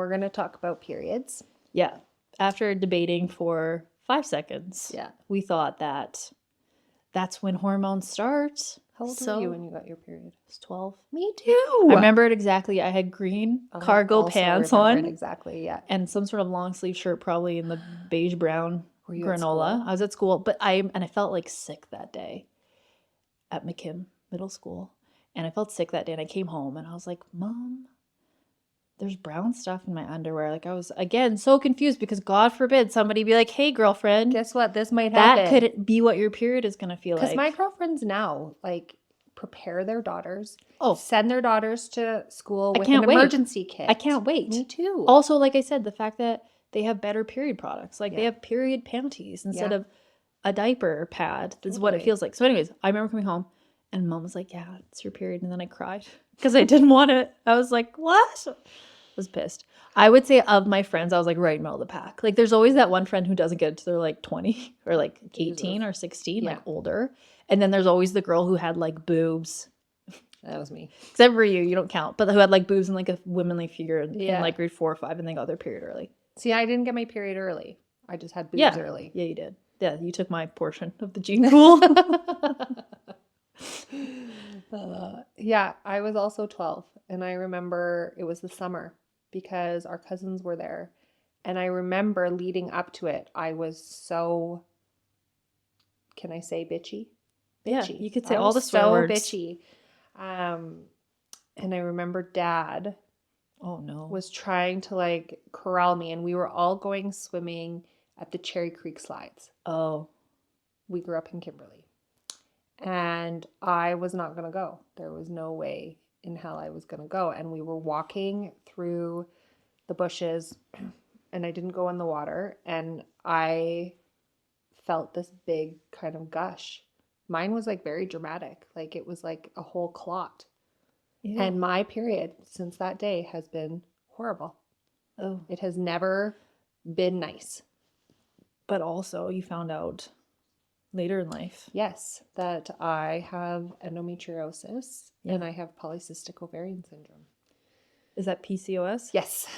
we're going to talk about periods. Yeah. After debating for 5 seconds, Yeah. we thought that that's when hormones start. How old were you when you got your period? I was 12. Me too. I remember it exactly. I had green cargo pants on. Exactly, yeah. And some sort of long sleeve shirt, probably in the beige brown Were you granola. at I was at school, but I felt like sick that day at McKim Middle School. And I felt sick that day, and I came home and I was like, Mom, there's brown stuff in my underwear. Like, I was, again, so confused because God forbid somebody be like, hey, girlfriend. Guess what? This might happen. That could be what your period is going to feel like. Because my girlfriends now, like, prepare their daughters. Oh. Send their daughters to school with an emergency kit. I can't wait. Me too. Also, like I said, the fact that they have better period products. Like, they have period panties instead of a diaper pad. This is what it feels like. So anyways, I remember coming home and Mom was like, yeah, it's your period. And then I cried because I didn't want it. I was like, what? I was pissed. I would say of my friends, I was like right in the middle of the pack. Like, there's always that one friend who doesn't get it till they're like 20 or like 18 or 16, like older. And then there's always the girl who had like boobs. That was me. Except for you don't count. But who had like boobs and like a womanly figure in like grade 4 or 5 and they got their period early. See, I didn't get my period early. I just had boobs early. Yeah, you did. Yeah, you took my portion of the gene pool. Yeah, I was also 12. And I remember it was the summer because our cousins were there. And I remember leading up to it, I was so, can I say bitchy? Yeah, you could say all the swear words. Bitchy. And I remember Dad was trying to like corral me, and we were all going swimming at the Cherry Creek slides. Oh. We grew up in Kimberley. And I was not going to go. There was no way in hell I was going to go. And we were walking through the bushes, and I didn't go in the water, and I felt this big kind of gush. Mine was like very dramatic. Like it was like a whole clot. Ew. And my period since that day has been horrible. Oh. It has never been nice. But also you found out later in life. Yes, that I have endometriosis and I have polycystic ovarian syndrome. Is that PCOS? Yes.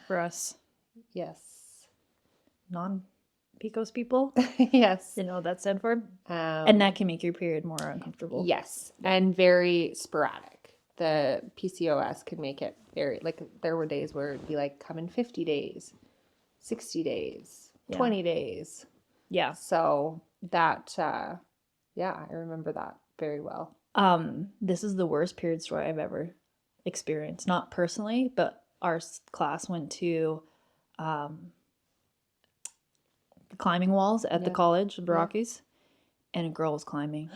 For us? Yes. Non-PCOS people? Yes. You know what that stands for? And that can make your period more uncomfortable. Yes, and very sporadic. The PCOS could make it very, like there were days where it'd be like come in 50 days, 60 days, 20 days. Yeah. So that, I remember that very well. This is the worst period story I've ever experienced. Not personally, but our class went to climbing walls at the college of the Rockies, and a girl was climbing.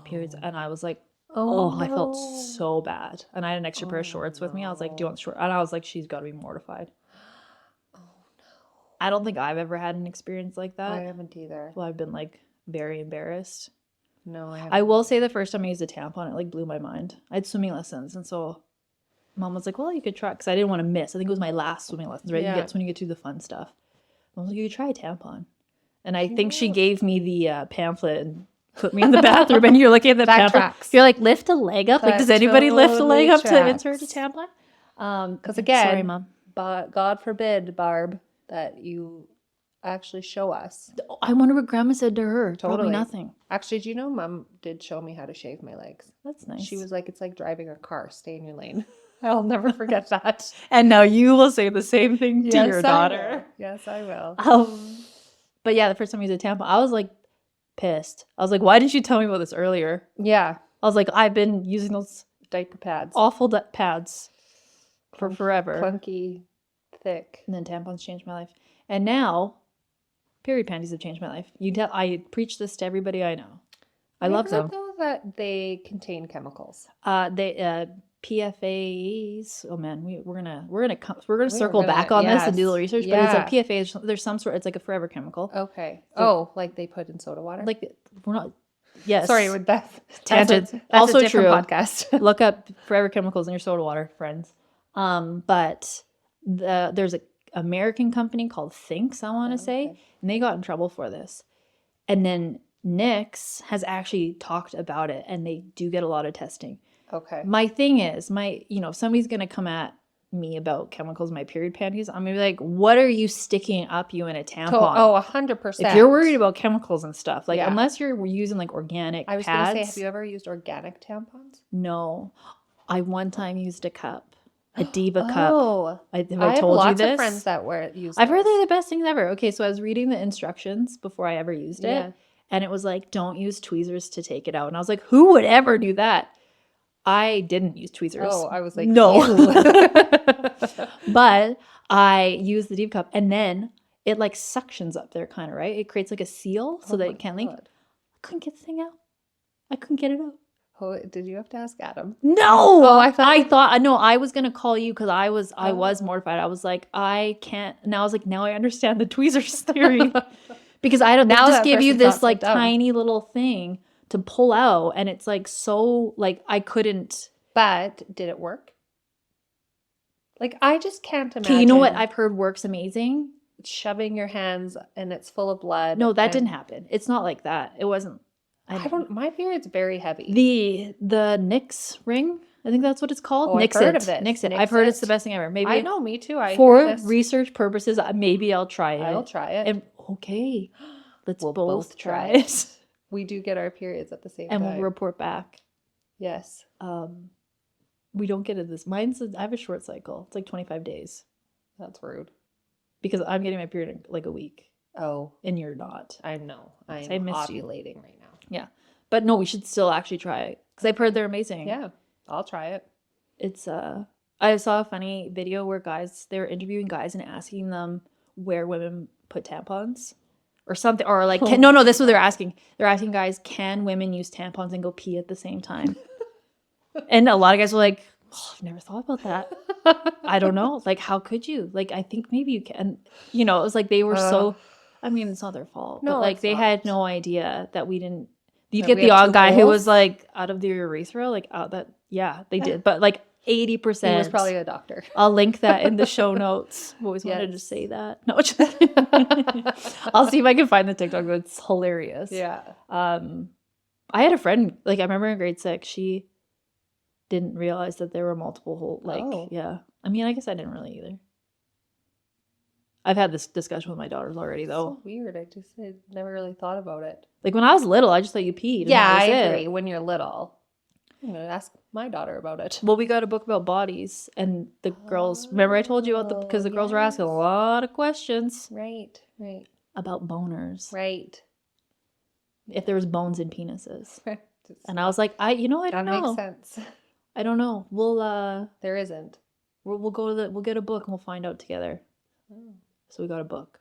Periods, and I was like, no. I felt so bad. And I had an extra pair of shorts with me. I was like, do you want shorts? And I was like, she's got to be mortified. Oh, no. I don't think I've ever had an experience like that. I haven't either. Well, I've been like very embarrassed. No, I haven't. I will say the first time I used a tampon, it like blew my mind. I had swimming lessons. And so Mom was like, well, you could try, because I didn't want to miss. I think it was my last swimming lessons, right? That's when you get to the fun stuff. I was like, you could try a tampon. And I think she gave me the pamphlet and put me in the bathroom, and you're looking at the pamphlet. Tracks. You're like, lift a leg up. Like, does anybody lift a leg up to insert a tampon? Because again, sorry, Mom. God forbid, Barb, that you actually show us. I wonder what Grandma said to her. Totally. Probably nothing. Actually, do you know Mom did show me how to shave my legs? That's nice. She was like, it's like driving a car. Stay in your lane. I'll never forget that. And now you will say the same thing to your daughter. Yes, I will. But yeah, the first time I used a tampon, I was like pissed. I was like, why didn't you tell me about this earlier? Yeah. I was like, I've been using those diaper pads. Awful pads for forever. Clunky, thick. And then tampons changed my life. And now, period panties have changed my life. I preach this to everybody I know. I love them. Though that they contain chemicals. PFAs. Oh man, we're gonna circle back on this and do a little research. But it's a PFA. There's some sort. It's like a forever chemical. Okay. So, like they put in soda water. Like we're not. Yes. Sorry, with that tangent. That's also a different true. Podcast. Look up forever chemicals in your soda water, friends. But there's an American company called Thinx, I want to say, and they got in trouble for this. And then Nyx has actually talked about it, and they do get a lot of testing. Okay. My thing is, if somebody's going to come at me about chemicals in my period panties, I'm gonna be like, what are you sticking up you in a tampon? Oh, 100%. If you're worried about chemicals and stuff, like Yeah. unless you're using like organic I was pads. gonna say, have you ever used organic tampons? No. I one time used a cup. A Diva cup. Oh, I have told you lots this? of friends that use I've heard those. they're the best things ever. Okay, so I was reading the instructions before I ever used it. Yeah. And it was like, don't use tweezers to take it out. And I was like, who would ever do that? I didn't use tweezers. Oh, I was like, no. ew. But I used the Diva cup, and then it like suctions up there, kind of, right? It creates like a seal so that it can't leak. I couldn't get the thing out. I couldn't get it out. Oh, did you have to ask Adam? No. Oh, I was gonna call you because I was mortified. I was like, I can't. Now I was like, now I understand the tweezers theory because I don't. They Now just that give you person's this not like so dumb. tiny little thing to pull out, and it's like so like I couldn't. But did it work? Like, I just can't imagine. Okay, you know what I've heard works amazing? Shoving your hands and it's full of blood. No, that didn't happen. It's not like that. It wasn't. My period's very heavy. The Nix ring, I think that's what it's called. Oh, I've heard of this. Nix it. I've heard it's the best thing ever. Maybe I know, me too. For research purposes, maybe I'll try it. I'll try it. And okay, we'll both try it. We do get our periods at the same and time. we'll report back. Yes. We don't get it this. I have a short cycle. It's like 25 days. That's rude. Because I'm getting my period in like a week. Oh. And you're not. I know. I'm ovulating right now. Yeah. But no, we should still actually try it. Because I've heard they're amazing. Yeah. I'll try it. It's I saw a funny video where they were interviewing guys and asking them where women put tampons or something, or like no, this is what they're asking. They're asking guys, can women use tampons and go pee at the same time? And a lot of guys were like, oh, I've never thought about that. I don't know. Like, how could you? Like, I think maybe you can. You know, it was like they were so. I mean, it's not their fault. No, but like they had no idea that we didn't. You'd get the odd guy who was like out of the urethra, like out that. Yeah, they did, but like 80%. He was probably a doctor. I'll link that in the show notes. I've always wanted to say that. No, I'll see if I can find the TikTok. But it's hilarious. Yeah. I had a friend. Like I remember in grade 6, she didn't realize that there were multiple yeah. I mean, I guess I didn't really either. I've had this discussion with my daughters already, though. So weird. I never really thought about it. Like when I was little, I just thought you peed. Yeah, I agree. When you're little, I'm gonna ask my daughter about it. Well, we got a book about bodies, and the girls. Remember, I told you about because the girls were asking a lot of questions. Right. About boners. Right. If there was bones in penises. Right. And I was like, I don't know. That makes sense. I don't know. We'll there isn't. We'll we'll get a book and we'll find out together. Oh. So we got a book.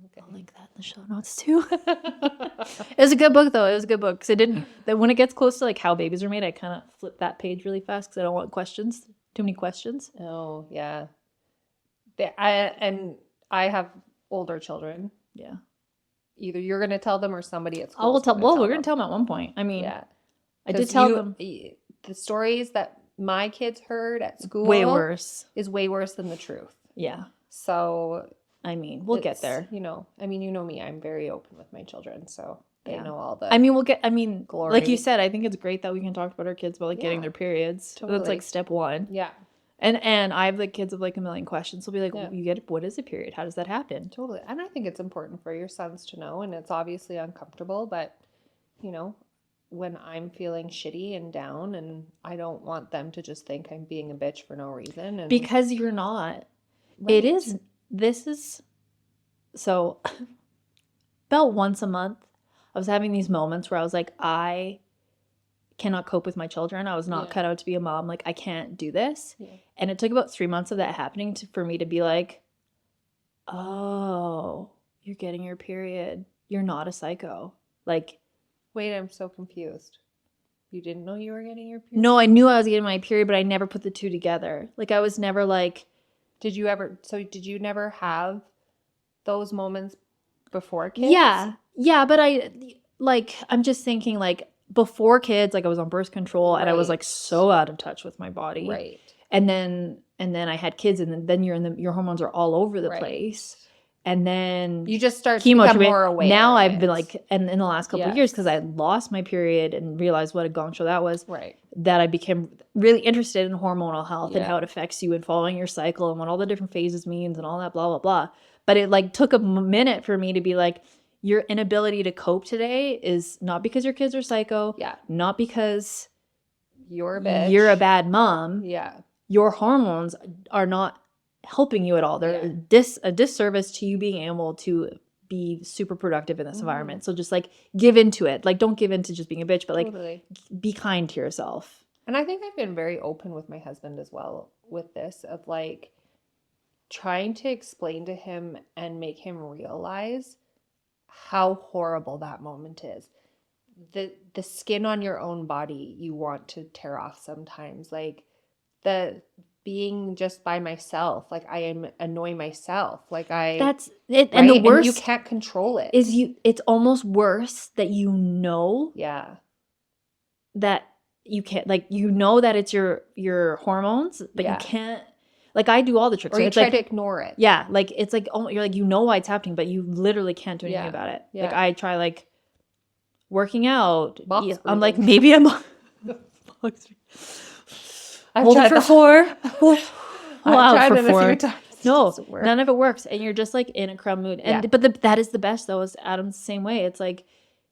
Okay. I'll link that in the show notes too. It was a good book though. It was a good book because it didn't. Then when it gets close to like how babies are made, I kind of flip that page really fast because I don't want too many questions. Oh yeah. I have older children. Yeah. Either you're going to tell them or somebody at school. I will tell. Well, we're going to tell them at one point. I mean, yeah. I did tell them the stories that my kids heard at school. Way worse. Is way worse than the truth. Yeah. So. I mean, we'll get there. You know me. I'm very open with my children, so they know all the. Glory. Like you said, I think it's great that we can talk about our kids about like getting their periods. Totally. That's like step 1. Yeah. And I have like kids with like a million questions. So we'll be like, you get it? What is a period? How does that happen? Totally. And I think it's important for your sons to know, and it's obviously uncomfortable, but when I'm feeling shitty and down, and I don't want them to just think I'm being a bitch for no reason. And because you're not. Right. This is so about once a month I was having these moments where I was like, I cannot cope with my children. I was not cut out to be a mom. Like, I can't do this. Yeah. And it took about 3 months of that happening for me to be like, oh, you're getting your period. You're not a psycho. Like, wait, I'm so confused. You didn't know you were getting your period? No, I knew I was getting my period, but I never put the two together. Like, I was never like, did you never have those moments before kids? Yeah, but I'm just thinking like before kids, like I was on birth control and I was like so out of touch with my body. Right. And then I had kids and then your hormones are all over the place. And then you just start to chemo become treatment. more aware. Now I've been like, and in the last couple of years, Yes. because I lost my period and realized what a gong show that was, Right. that I became really interested in hormonal health and Yeah. how it affects you and following your cycle and what all the different phases means and all that, blah, blah, blah. But it like took a minute for me to be like, your inability to cope today is not because your kids are psycho. Yeah. Not because You're a bitch. you're a bad mom. Yeah. Your hormones are not helping you at all. They're a disservice to you being able to be super productive in this environment. So just like give into it. Like don't give into just being a bitch, but like Totally. be kind to yourself. And I think I've been very open with my husband as well with this, of like trying to explain to him and make him realize how horrible that moment is. The skin on your own body you want to tear off sometimes. Like the being just by myself, like I am annoy myself, like That's it. right? And the worst and you can't control it. is it's almost worse that you know that you can't, like, you know that it's your hormones, but you can't, like, I do all the tricks. Or you it's try like, to ignore it. Yeah, like it's like, oh, you're like, you know why it's happening, but you literally can't do anything about it. Like I try like working out. I'm like, maybe I'm hold it for 4. I've tried it for a 4. few times. No, none of it works. And you're just like in a crumb mood. And but that is the best though, is Adam's the same way. It's like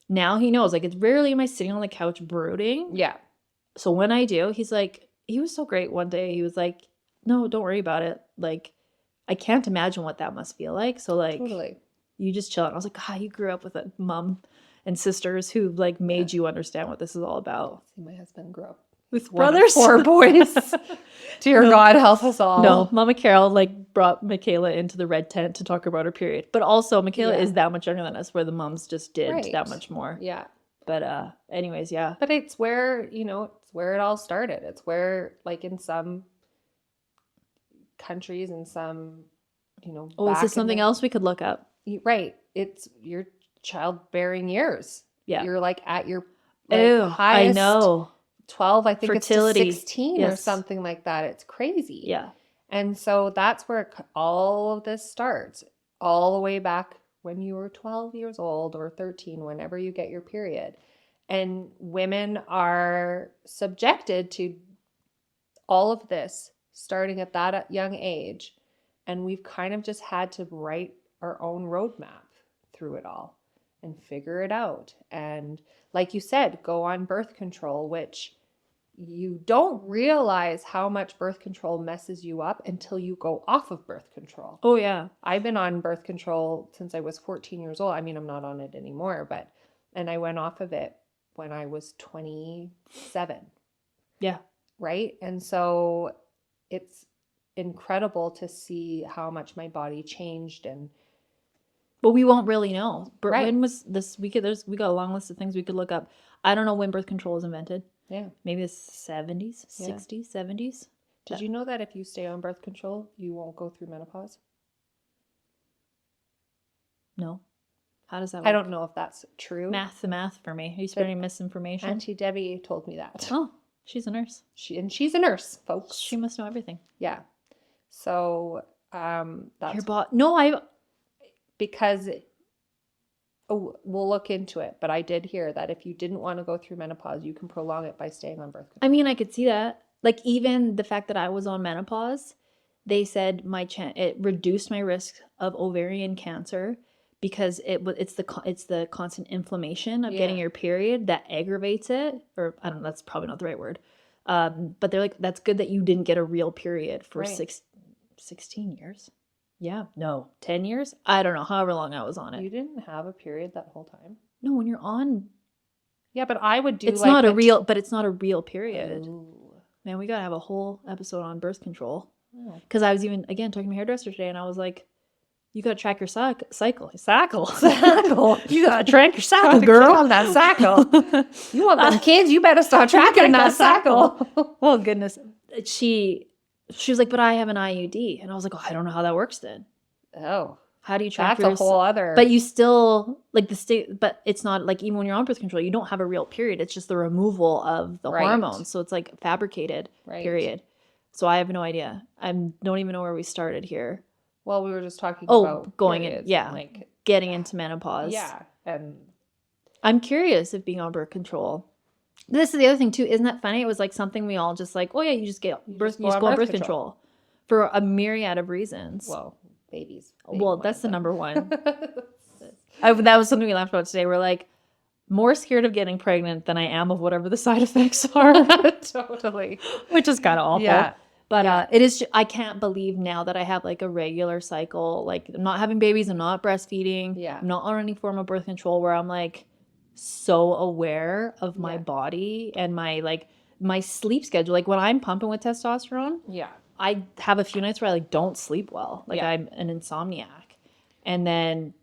now he knows, like it's rarely am I sitting on the couch brooding. Yeah. So when I do, he's like, he was so great one day. He was like, no, don't worry about it. Like, I can't imagine what that must feel like. So like, Totally. You just chill. And I was like, you grew up with a mom and sisters who like made you understand what this is all about. See, my husband grew up with brothers, 4 boys. Dear God, help us all. No, Mama Carol like brought Michaela into the red tent to talk about her period. But also Michaela is that much younger than us, where the moms just did that much more. Yeah. But anyways, yeah. But it's where, it's where it all started. It's where, like, in some countries and some, is this something else we could look up? Right. It's your childbearing years. Yeah. You're like at your highest. I know. 12, I think fertility. It's to 16 or something like that. It's crazy. Yeah. And so that's where all of this starts, all the way back when you were 12 years old or 13, whenever you get your period. And women are subjected to all of this starting at that young age. And we've kind of just had to write our own roadmap through it all and figure it out. And like you said, go on birth control, which you don't realize how much birth control messes you up until you go off of birth control. Oh, yeah. I've been on birth control since I was 14 years old. I mean, I'm not on it anymore, and I went off of it when I was 27. Yeah. Right? And so it's incredible to see how much my body changed. But we won't really know. But right. When was this? We got a long list of things we could look up. I don't know when birth control was invented. Yeah. Maybe the 70s, 60s, 70s. Did you know that if you stay on birth control, you won't go through menopause? No. How does that work? I don't know if that's true. The math for me. Are you spreading misinformation? Auntie Debbie told me that. Oh, she's a nurse. She's a nurse, folks. She must know everything. Yeah. So that's because we'll look into it, but I did hear that if you didn't want to go through menopause, you can prolong it by staying on birth control. I mean, I could see that. Like, even the fact that I was on menopause, they said it reduced my risk of ovarian cancer because it's the constant inflammation of getting your period that aggravates it. Or I don't know, that's probably not the right word. But they're like, that's good that you didn't get a real period for 16 years. Yeah, no, 10 years? I don't know, however long I was on it. You didn't have a period that whole time? No, when you're on... Yeah, but I would do it's not a real period. Ooh. Man, we gotta have a whole episode on birth control. Because I was even, again, talking to my hairdresser today, and I was like, you gotta track your cycle. You gotta track your cycle, girl. On that cycle. You want them kids, you better start tracking that cycle. Oh, goodness. She was like, but I have an IUD. And I was like, I don't know how that works then. Oh. How do you track That's a whole other... But you still, like, but it's not, like, even when you're on birth control, you don't have a real period. It's just the removal of the hormones. So it's, like, fabricated period. So I have no idea. I don't even know where we started here. Well, we were just talking Oh, about going in, periods yeah, and, like, getting into menopause. yeah, and I'm curious if being on birth control. This is the other thing too. Isn't that funny? It was like something we all just like, oh yeah, you just go on birth control for a myriad of reasons. well, babies. Well, that's the number one. That was something we laughed about today. We're like more scared of getting pregnant than I am of whatever the side effects are. Totally. Which is kind of awful. Yeah. But it is. I can't believe now that I have like a regular cycle. Like I'm not having babies. I'm not breastfeeding. Yeah. I'm not on any form of birth control. Where I'm like so aware of my body and my sleep schedule. Like when I'm pumping with testosterone. Yeah. I have a few nights where I like don't sleep well. Like I'm an insomniac. And then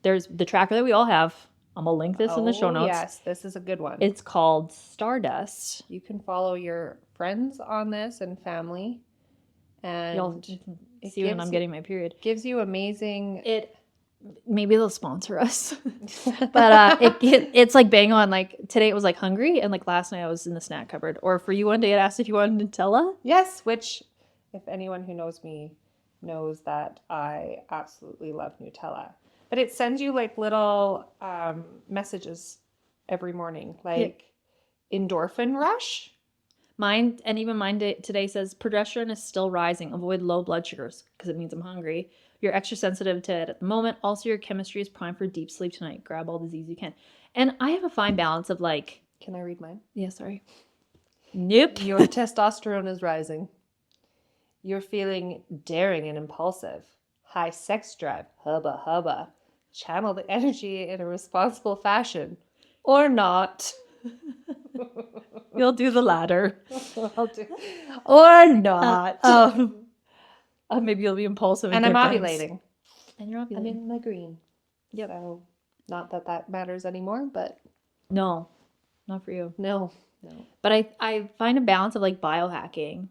there's the tracker that we all have. I'm gonna link this in the show notes. Yes, this is a good one. It's called Stardust. You can follow your friends on this and family, and You'll see when I'm getting my period. Gives you amazing. Maybe they'll sponsor us, but it's like bang on. Like today it was like hungry, and like last night I was in the snack cupboard. Or for you one day it asked if you wanted Nutella. Yes, which if anyone who knows me knows that I absolutely love Nutella. But it sends you like little messages every morning, like endorphin rush. Mine today says progesterone is still rising. Avoid low blood sugars because it means I'm hungry. You're extra sensitive to it at the moment. Also, your chemistry is primed for deep sleep tonight. Grab all the Z's you can. And I have a fine balance of like. Can I read mine? Yeah, sorry. Nope. Your testosterone is rising. You're feeling daring and impulsive. High sex drive. Hubba hubba. Channel the energy in a responsible fashion. Or not. You'll do the latter. Or not. Maybe you'll be impulsive. And I'm ovulating. And you're ovulating. I'm in the green. Yep. So, not that matters anymore, but... No, not for you. No. But I find a balance of like biohacking.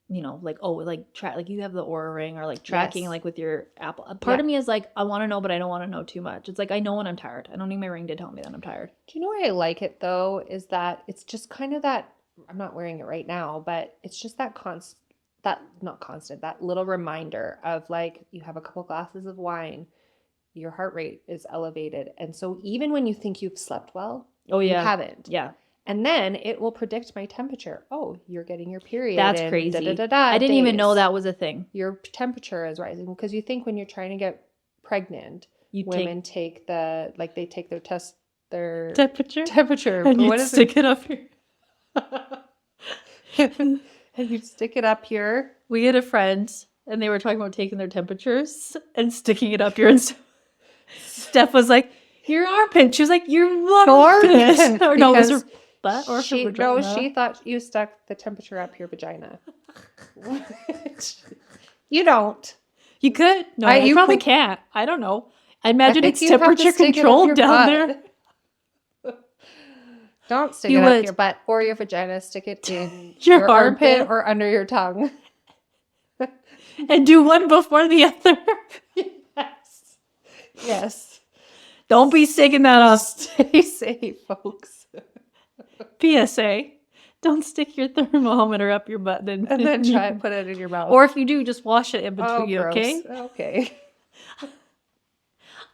Like like you have the Oura ring or like tracking like with your Apple. A part of me is like I want to know, but I don't want to know too much. It's like I know when I'm tired. I don't need my ring to tell me that I'm tired. Do you know why I like it though? Is that it's just kind of that. I'm not wearing it right now, but it's just that that little reminder of like you have a couple glasses of wine, your heart rate is elevated, and so even when you think you've slept well, you haven't. Yeah. And then it will predict my temperature. Oh, you're getting your period. That's crazy. I didn't even know that was a thing. Your temperature is rising because you think when you're trying to get pregnant, women take their temperature. And you stick it up here. And you stick it up here. We had a friend and they were talking about taking their temperatures and sticking it up here. And Steph was like, your armpit. She was like, your armpit. Or no, it was her butt or her vagina. No, she thought you stuck the temperature up your vagina. You don't. You could. No, you probably can't. I don't know. I imagine it's temperature controlled down there. Don't stick it up your butt or your vagina. Stick it in your armpit or under your tongue. And do one before the other. Yes. Don't be sticking that up. Stay safe, folks. PSA. Don't stick your thermometer up your butt and then try and put it in your mouth. Or if you do, just wash it in between, gross. Okay? Okay.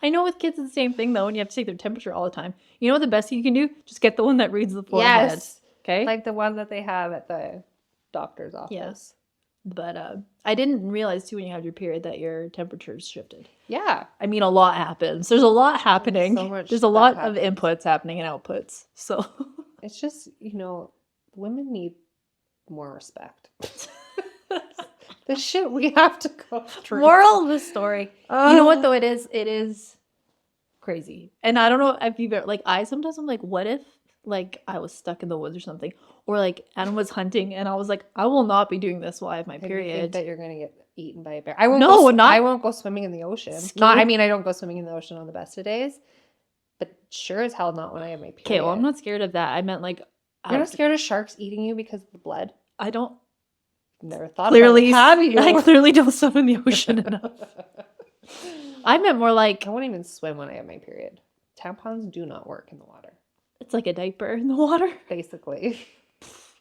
I know with kids it's the same thing though, and you have to take their temperature all the time. You know what the best thing you can do? Just get the one that reads the forehead. Yes. Okay? Like the one that they have at the doctor's office. Yes. But I didn't realize too when you had your period that your temperature's shifted. Yeah. I mean, a lot happens. There's a lot happening. There's a lot of inputs happening and outputs. So it's just, women need more respect. The shit we have to go through. Moral of the story. You know what though? It is crazy. And I don't know if you've ever, like I'm like, what if like I was stuck in the woods or something? Or like Adam was hunting and I was like, I will not be doing this while I have my period. You think that you're going to get eaten by a bear. I won't go swimming in the ocean. I don't go swimming in the ocean on the best of days. But sure as hell not when I have my period. Okay, well I'm not scared of that. I meant like you're not scared of sharks eating you because of the blood? I don't. Never thought about it. Have you? I clearly don't swim in the ocean enough. I meant more like I won't even swim when I have my period. Tampons do not work in the water. It's like a diaper in the water. Basically.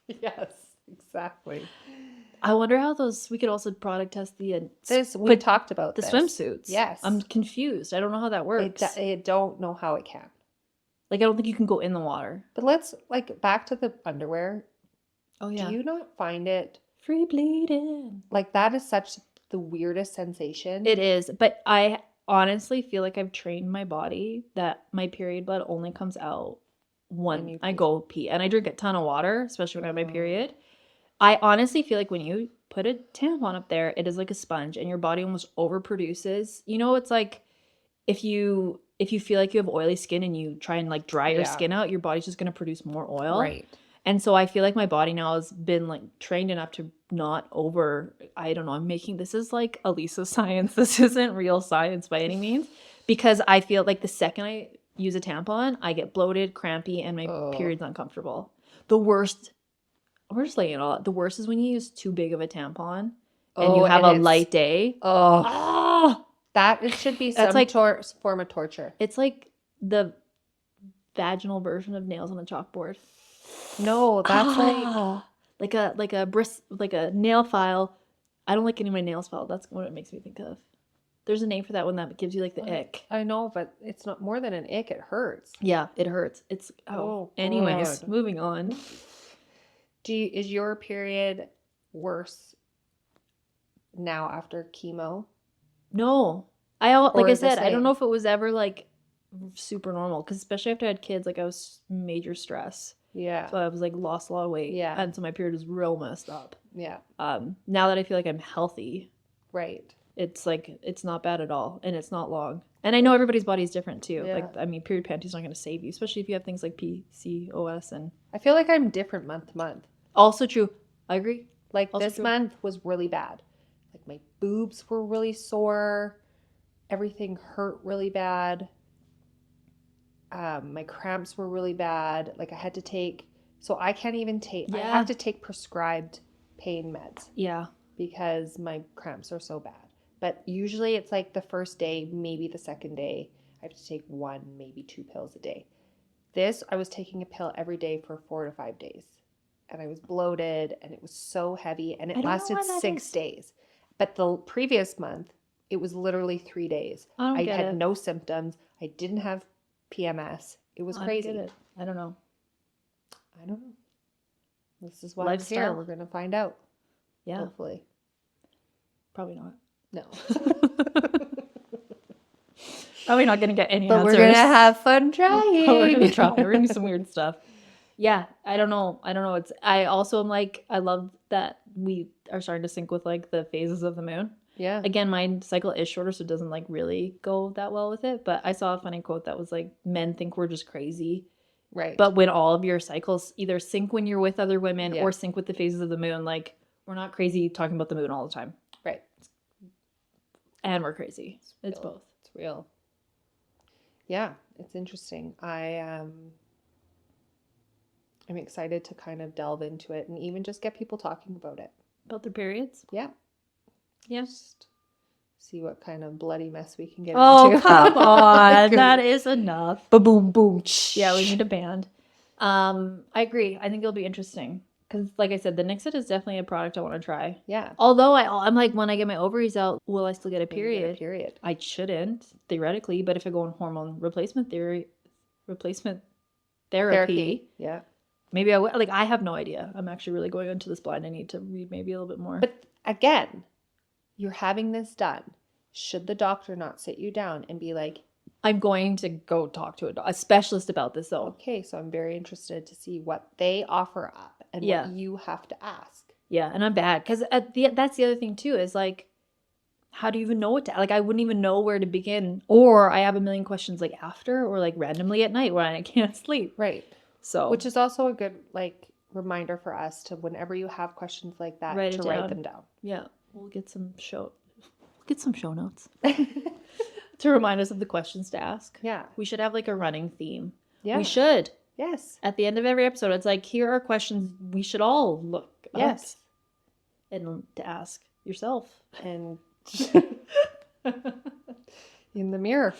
Yes, exactly. I wonder how we could also product test we but talked about the this. swimsuits. Yes. I'm confused. I don't know how that works. I don't know how it can. Like, I don't think you can go in the water. But let's, like, back to the underwear. Oh, yeah. Do you not find it? Free bleeding. Like, that is such the weirdest sensation. It is. But I honestly feel like I've trained my body that my period blood only comes out when I go pee. And I drink a ton of water, especially when I have my period. I honestly feel like when you put a tampon up there, it is like a sponge and your body almost overproduces. You know, it's like if you feel like you have oily skin and you try and like dry your skin out, your body's just going to produce more oil. Right. And so I feel like my body now has been like trained enough to not I don't know, this is like Elisa science. This isn't real science by any means, because I feel like the second I use a tampon, I get bloated, crampy, and my period's uncomfortable. The worst, we're just laying it all out. The worst is when you use too big of a tampon and you have a light day. That should be some form of torture. It's like the vaginal version of nails on a chalkboard. No, that's like a nail file. I don't like getting my nails filed. That's what it makes me think of. There's a name for that one that gives you like the ick. I know, but it's not more than an ick. It hurts. Yeah, it hurts. It's anyways, God. Moving on. Is your period worse now after chemo? No. Like I said, I don't know if it was ever like super normal, because especially after I had kids, like I was major stress. Yeah. So I was like lost a lot of weight. Yeah. And so my period was real messed up. Yeah. Now that I feel like I'm healthy. Right. It's like, it's not bad at all. And it's not long. And I know everybody's body is different too. Yeah. Like, I mean, period panties not going to save you, especially if you have things like PCOS. And I feel like I'm different month to month. Also true. I agree. Like this month was really bad. Like my boobs were really sore. Everything hurt really bad. My cramps were really bad. Like I had to take, so I can't even take, I have to take prescribed pain meds. Yeah. Because my cramps are so bad. But usually it's like the first day, maybe the second day, I have to take 1, maybe 2 pills a day. This, I was taking a pill every day for 4 to 5 days. And I was bloated and it was so heavy and it lasted 6 days. But the previous month, it was literally 3 days. I had no symptoms. I didn't have PMS. It was crazy. I get it. I don't know. This is why I'm here. We're going to find out. Yeah. Hopefully. Probably not. No. Probably not going to get any but answers. We're going to have fun trying. We're going to try. We're going to do some weird stuff. Yeah. I don't know. I also am like, I love that we are starting to sync with like the phases of the moon. Yeah. Again, my cycle is shorter, so it doesn't like really go that well with it. But I saw a funny quote that was like, men think we're just crazy. Right. But when all of your cycles either sync when you're with other women or sync with the phases of the moon, like we're not crazy talking about the moon all the time. Right. And we're crazy. It's both. It's real. Yeah, it's interesting. I'm excited to kind of delve into it and even just get people talking about it. About their periods? Yeah. Yes. See what kind of bloody mess we can get into. Oh, come on. That is enough. Ba-boom, boom. Yeah, we need a band. I agree. I think it'll be interesting. Because, like I said, the Nixit is definitely a product I want to try. Yeah. Although I'm like, when I get my ovaries out, will I still get a period? Period. I shouldn't, theoretically. But if I go on hormone replacement therapy. Yeah. Maybe I would. Like, I have no idea. I'm actually really going into this blind. I need to read maybe a little bit more. But again, you're having this done. Should the doctor not sit you down and be like, I'm going to go talk to a specialist about this, though. Okay, so I'm very interested to see what they offer up and what you have to ask. Yeah, and I'm bad. Because that's the other thing, too, is like, how do you even know what to, like, I wouldn't even know where to begin. Or I have a million questions, like, after or, like, randomly at night when I can't sleep. Right. So. Which is also a good, like, reminder for us to, whenever you have questions like that, write them down. Yeah. We'll get some show notes. To remind us of the questions to ask. Yeah. We should have, like, a running theme. Yeah. We should. Yes. At the end of every episode, it's like, here are questions we should all look up and to ask yourself. And in the mirror.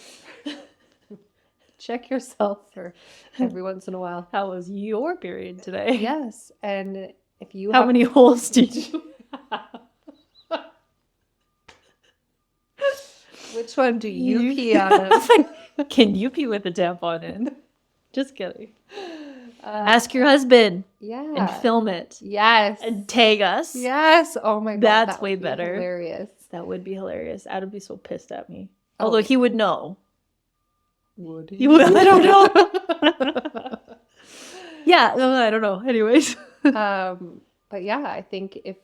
Check yourself for every once in a while. How was your period today? Yes. And if you How many holes did you have? Which one do you pee out of? Can you pee with a tampon in? Just kidding. Ask your husband. Yeah. And film it. Yes. And tag us. Yes. Oh my God. That's that way would be better. Hilarious. That would be hilarious. Adam would be so pissed at me. Although he would know. Would he? He would. I don't know. Yeah. No, I don't know. Anyways. But yeah, I think if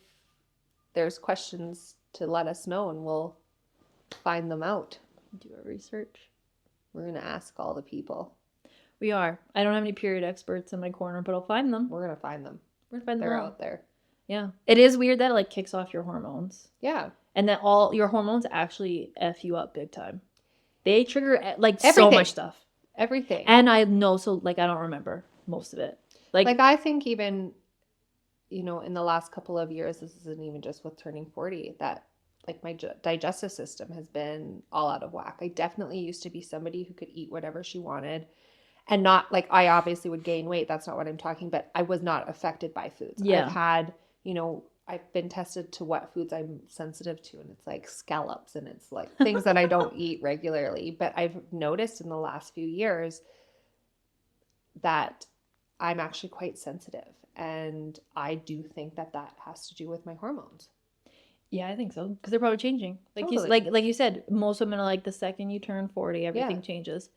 there's questions to let us know and we'll find them out. Do our research. We're going to ask all the people. We are. I don't have any period experts in my corner, but I'll find them. We're going to find them. We're going to find them. They're out there. Yeah. It is weird that it like kicks off your hormones. Yeah. And that all your hormones actually F you up big time. They trigger like Everything. so much stuff. Everything. And I know, so like I don't remember most of it. Like I think even, in the last couple of years, this isn't even just with turning 40, that like my digestive system has been all out of whack. I definitely used to be somebody who could eat whatever she wanted and not like, I obviously would gain weight. That's not what I'm talking, but I was not affected by foods. Yeah. I've had, I've been tested to what foods I'm sensitive to, and it's like scallops and it's like things that I don't eat regularly. But I've noticed in the last few years that I'm actually quite sensitive. And I do think that has to do with my hormones. Yeah, I think so. Because they're probably changing. Like Totally. like you said, most women are like the second you turn 40, everything changes.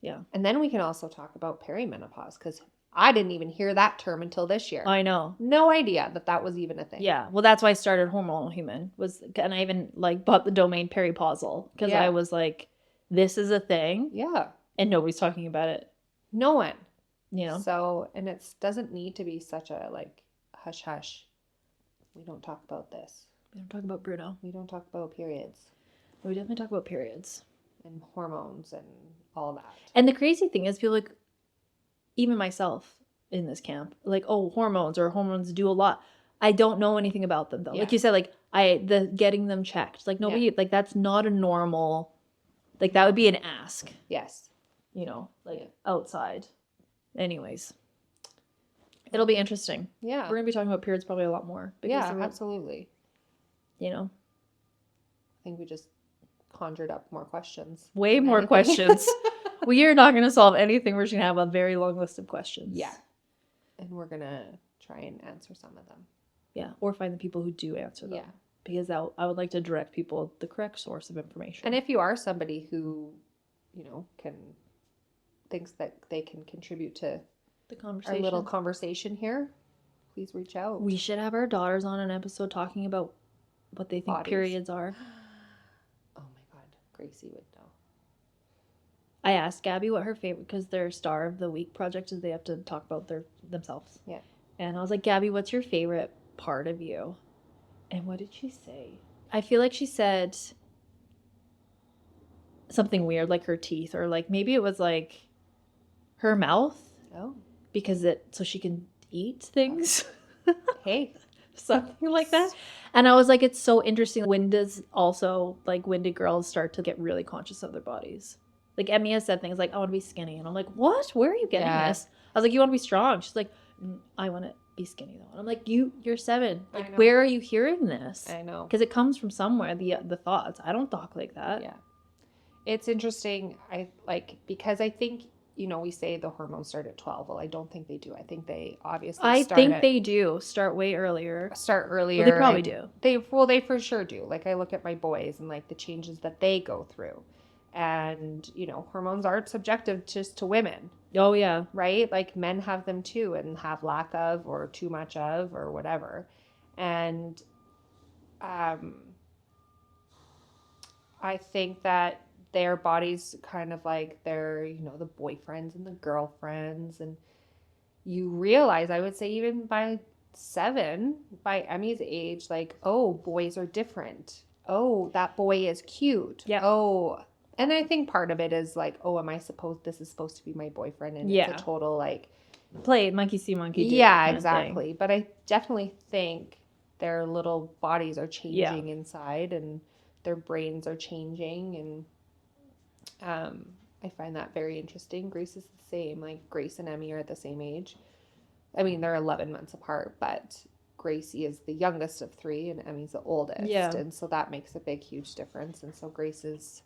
Yeah. And then we can also talk about perimenopause, because I didn't even hear that term until this year. I know. No idea that was even a thing. Yeah. Well, that's why I started Hormonal Human. And I even like bought the domain peripausal because I was like, this is a thing. Yeah. And nobody's talking about it. No one. So, and it doesn't need to be such a like hush hush. We don't talk about this. We don't talk about Bruno. We don't talk about periods. We definitely talk about periods. And hormones and all that. And the crazy thing is, people like, even myself in this camp, like, oh, hormones do a lot. I don't know anything about them though. Yeah. Like you said, like the getting them checked. Like nobody, like that's not a normal, like that would be an ask. Yes. Outside. Anyways, it'll be interesting. Yeah. We're going to be talking about periods probably a lot more. Yeah, absolutely. I think we just conjured up more questions. Way more questions. We are not going to solve anything. We're just going to have a very long list of questions. Yeah. And we're going to try and answer some of them. Yeah. Or find the people who do answer them. Yeah. Because I would like to direct people the correct source of information. And if you are somebody who, thinks that they can contribute to the conversation, our little conversation here, please reach out. We should have our daughters on an episode talking about what they think periods are. Oh my God, Gracie would know. I asked Gabby what her favorite, because their Star of the Week project is they have to talk about themselves. Yeah. And I was like, Gabby, what's your favorite part of you? And what did she say? I feel like she said something weird, like her teeth, or like maybe it was like her mouth. Oh. Because so she can eat things. Hey. Something like that. And I was like, it's so interesting. When did girls start to get really conscious of their bodies? Like Emmy has said things like, I want to be skinny. And I'm like, what? Where are you getting this? I was like, you want to be strong? She's like, I want to be skinny though. And I'm like, you're 7. Like, where are you hearing this? I know. Because it comes from somewhere, the thoughts. I don't talk like that. Yeah. It's interesting. Because I think, we say the hormones start at 12. Well, I don't think they do. I think they obviously they do start way earlier. Start earlier. Well, they probably do. They for sure do. Like I look at my boys and like the changes that they go through. And, hormones aren't subjective just to women. Oh, yeah. Right? Like men have them too and have lack of or too much of or whatever. And I think that their bodies kind of like their, the boyfriends and the girlfriends. And you realize, I would say even by 7, by Emmy's age, like, oh, boys are different. Oh, that boy is cute. Yeah. Oh, and I think part of it is like, oh, this is supposed to be my boyfriend. And it's a total like. Play monkey see, monkey do. Yeah, exactly. But I definitely think their little bodies are changing inside and their brains are changing. And I find that very interesting. Grace is the same. Like Grace and Emmy are at the same age. I mean, they're 11 months apart, but Gracie is the youngest of three and Emmy's the oldest. Yeah. And so that makes a big, huge difference. And so Grace is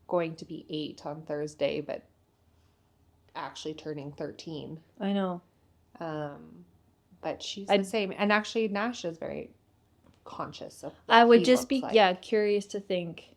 going to be 8 on Thursday, but actually turning 13. I know. But she's the same. And actually, Nash is very conscious of what I would he just looks be, like. curious to think,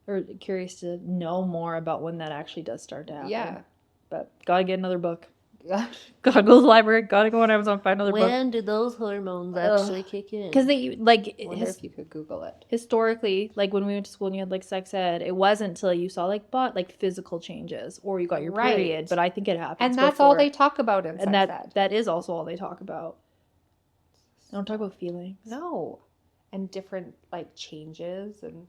or curious to know more about when that actually does start to happen. Yeah. But gotta get another book. Gotta go to the library. Gotta go on Amazon, find another book. When do those hormones actually kick in? Because they, like, I wonder if you could Google it. historically, like when we went to school and you had like sex ed, it wasn't until you saw like physical changes or you got your Right. period. But I think it happens. And that's all before. they talk about in And sex ed. that is also all they talk about. They don't talk about feelings. No. And different like changes, and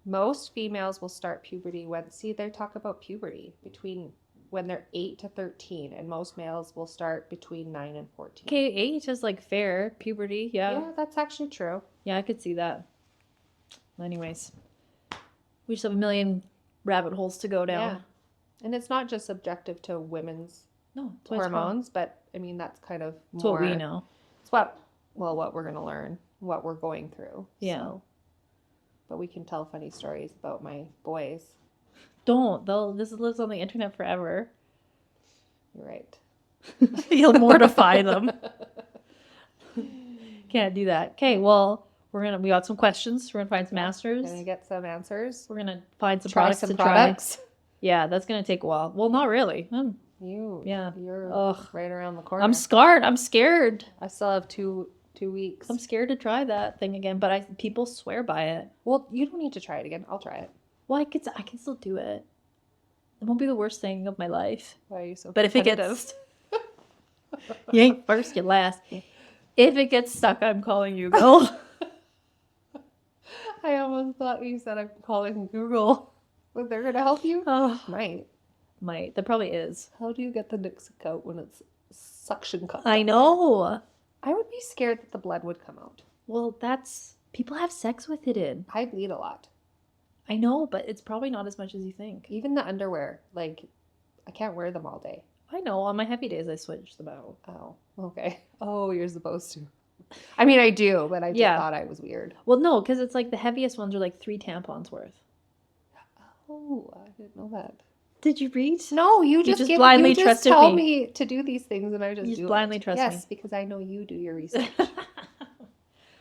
most females will start puberty they talk about puberty between when they're 8 to 13, and most males will start between 9 and 14. Okay, 8 is like fair. Puberty, Yeah, that's actually true. Yeah, I could see that. Anyways, we just have a million rabbit holes to go down. Yeah. And it's not just subjective to women's No, that's what it's called. hormones, but I mean that's kind of It's more what we know. It's what we're going to learn, what we're going through. Yeah. So. But we can tell funny stories about my boys. This lives on the internet forever. You're right. You'll mortify them. Can't do that. Okay, well, we got some questions. We're gonna find some answers. Gonna get some answers. We're gonna find some Try products some to products. try. Yeah, that's gonna take a while. Well, not really. You're Ugh. right around the corner. I'm scarred. I'm scared. I still have two weeks. I'm scared to try that thing again, but people swear by it. Well, you don't need to try it again. I'll try it. Well, I can still do it. It won't be the worst thing of my life. Why are you so But if it competitive? gets, you ain't first, you last. If it gets stuck, I'm calling you, girl. I almost thought you said I'm calling Google. But they're gonna help you? Oh, Might. There probably is. How do you get the Nixik out when it's suction cup? I know. I would be scared that the blood would come out. Well, people have sex with it in. I bleed a lot. I know, but it's probably not as much as you think. Even the underwear, like, I can't wear them all day. I know. On my heavy days, I switch them out. Oh, okay. Oh, you're supposed to. I mean, I do, but I just thought I was weird. Well, no, because it's like the heaviest ones are like 3 tampons worth. Oh, I didn't know that. Did you read? No, you just blindly trusted trusted tell me. me to do these things, and I just You do just blindly it. trust me. Yes, because I know you do your research.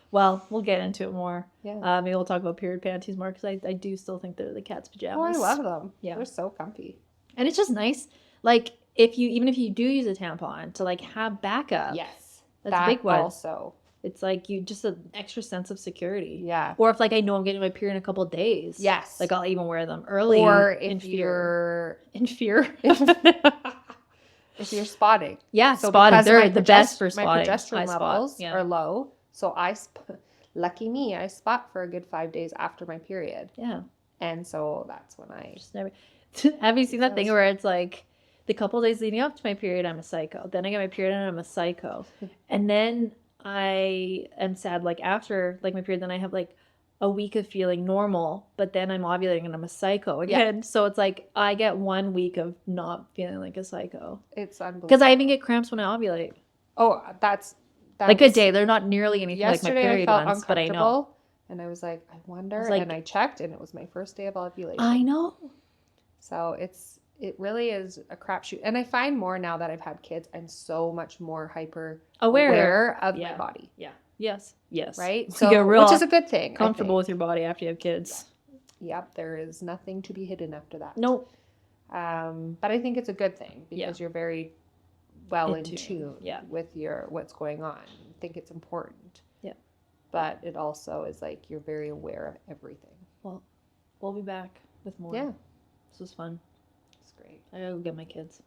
Well, we'll get into it more. Yeah. Maybe we'll talk about period panties more because I do still think they're the cat's pajamas. Oh, I love them. Yeah. They're so comfy. And it's just nice, like even if you do use a tampon, to like have backup. Yes. That's that a big one. Also. It's like you just an extra sense of security. Yeah. Or if like I know I'm getting my period in a couple of days. Yes. Like I'll even wear them early. Or in if fear. you're In fear. if you're spotting. Yeah, So spotting. because They're my the best for my spotting. progesterone I spot, levels yeah. are low, so lucky me, I spot for a good 5 days after my period, Yeah. and so that's when I Just never. Have you seen that thing where it's like the couple days leading up to my period, I'm a psycho. Then I get my period and I'm a psycho. And then I am sad like after like my period, then I have like a week of feeling normal, but then I'm ovulating and I'm a psycho again. So it's like I get 1 week of not feeling like a psycho. it's unbelievable. Because I even get cramps when I ovulate. Oh, that's Like a day. They're not nearly anything like my yesterday. period I felt ones, but I know. uncomfortable, and I was like, I wonder, was like- and I checked, and it was my first day of ovulation. I know. So it really is a crapshoot, and I find more now that I've had kids, I'm so much more hyper aware of my body. Yeah. Yes. Yes. Right? So you get real which is a good thing. comfortable with your body after you have kids. Yep, there is nothing to be hidden after that. Nope. But I think it's a good thing because you're very well in tune with what's going on. I think it's important. Yeah. But it also is like you're very aware of everything. Well, we'll be back with more. Yeah. This was fun. It's great. I gotta go get my kids.